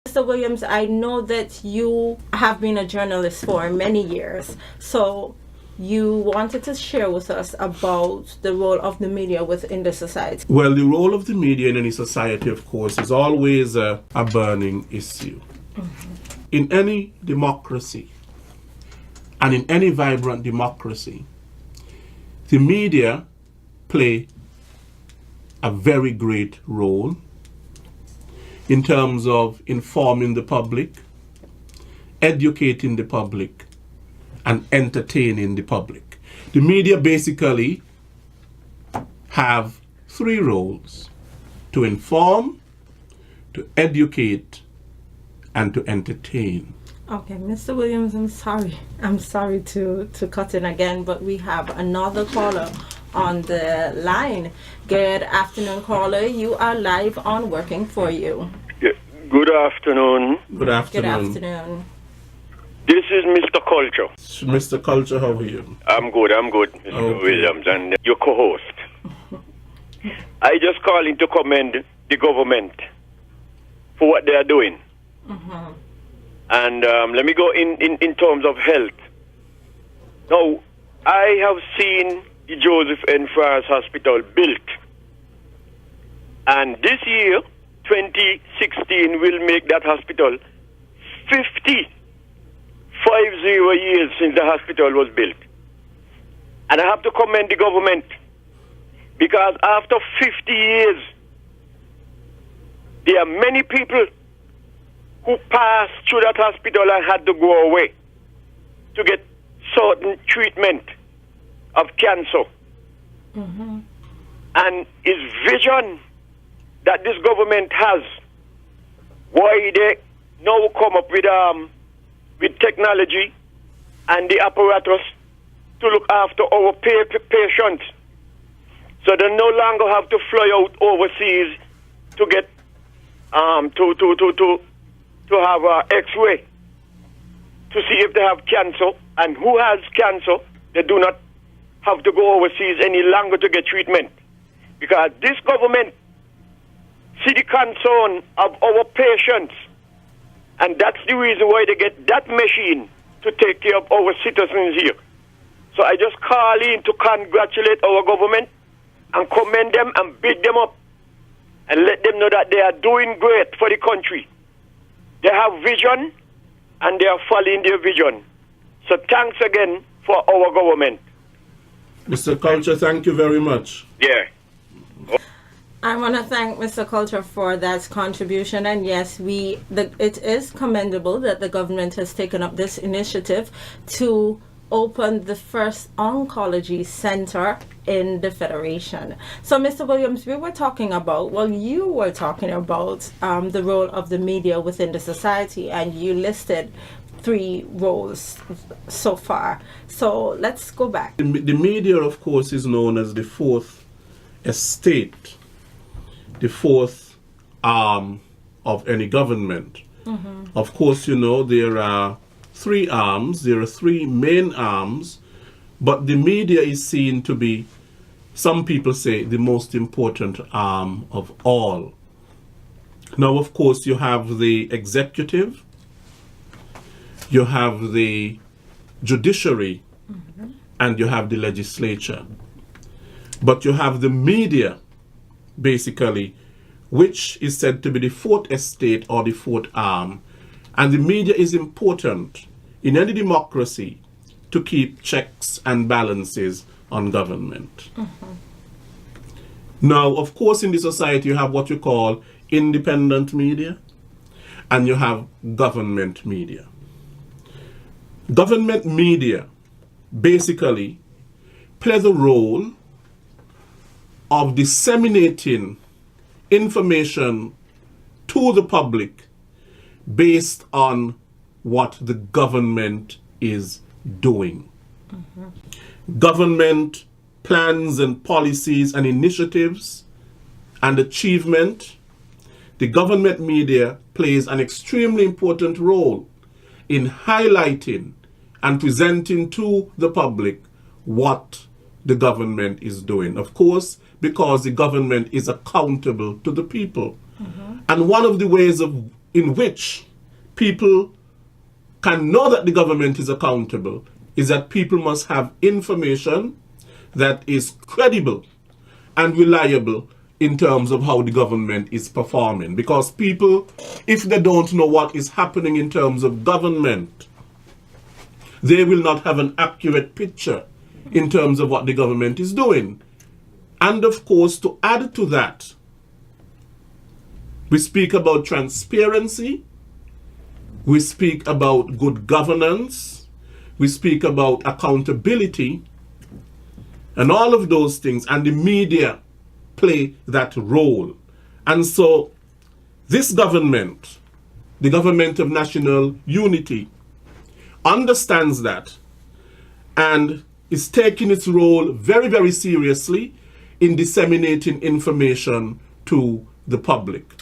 Mr. Williams, I know that you have been a journalist for many years, so you wanted to share with us about the role of the media within the society. Well, the role of the media in any society, of course, is always a burning issue. In any democracy, and in any vibrant democracy, the media play a very great role in terms of informing the public, educating the public, and entertaining the public. The media basically have three roles: to inform, to educate, and to entertain. Okay, Mr. Williams, I'm sorry to cut in again, but we have another caller on the line. Good afternoon, caller. You are live on Working For You. Yeah. Good afternoon. Good afternoon. Good afternoon. This is Mr. Culture. Mr. Culture, how are you? I'm good, Mr. Okay. Williams, and your co-host. I just calling to commend the government for what they are doing. And let me go in terms of health. Now, I have seen the Joseph N. Friars Hospital built. And this year, 2016, will make that hospital 50 years since the hospital was built. And I have to commend the government, because after 50 years, there are many people who passed through that hospital and had to go away to get certain treatment of cancer. And his vision that this government has, why they now come up with technology and the apparatus to look after our patients, so they no longer have to fly out overseas to get to have an X-ray to see if they have cancer, and who has cancer, they do not have to go overseas any longer to get treatment, because this government see the concern of our patients, and that's the reason why they get that machine to take care of our citizens here. So I just call in to congratulate our government and commend them and big them up and let them know that they are doing great for the country. They have vision and they are following their vision. So thanks again for our government. Mr. Culture, thank you very much. Yeah. I want to thank Mr. Culture for that contribution, and yes, it is commendable that the government has taken up this initiative to open the first oncology center in the Federation. So, Mr. Williams, you were talking about the role of the media within the society, and you listed three roles so far. So let's go back. The media, of course, is known as the fourth estate, the fourth arm of any government. Of course, you know, there are three arms, there are three main arms, but the media is seen to be, some people say, the most important arm of all. Now, of course, you have the executive, you have the judiciary, and you have the legislature. But you have the media, basically, which is said to be the fourth estate or the fourth arm. And the media is important in any democracy to keep checks and balances on government. Now, of course, in the society, you have what you call independent media, and you have government media. Government media basically play the role of disseminating information to the public based on what the government is doing. Government plans and policies and initiatives and achievement, the government media plays an extremely important role in highlighting and presenting to the public what the government is doing. Of course, because the government is accountable to the people. And one of the ways of in which people can know that the government is accountable is that people must have information that is credible and reliable in terms of how the government is performing. Because people, if they don't know what is happening in terms of government, they will not have an accurate picture in terms of what the government is doing. And of course, to add to that, we speak about transparency, we speak about good governance, we speak about accountability, and all of those things, and the media play that role. And so this government, the government of national unity, understands that and is taking its role very, very seriously in disseminating information to the public.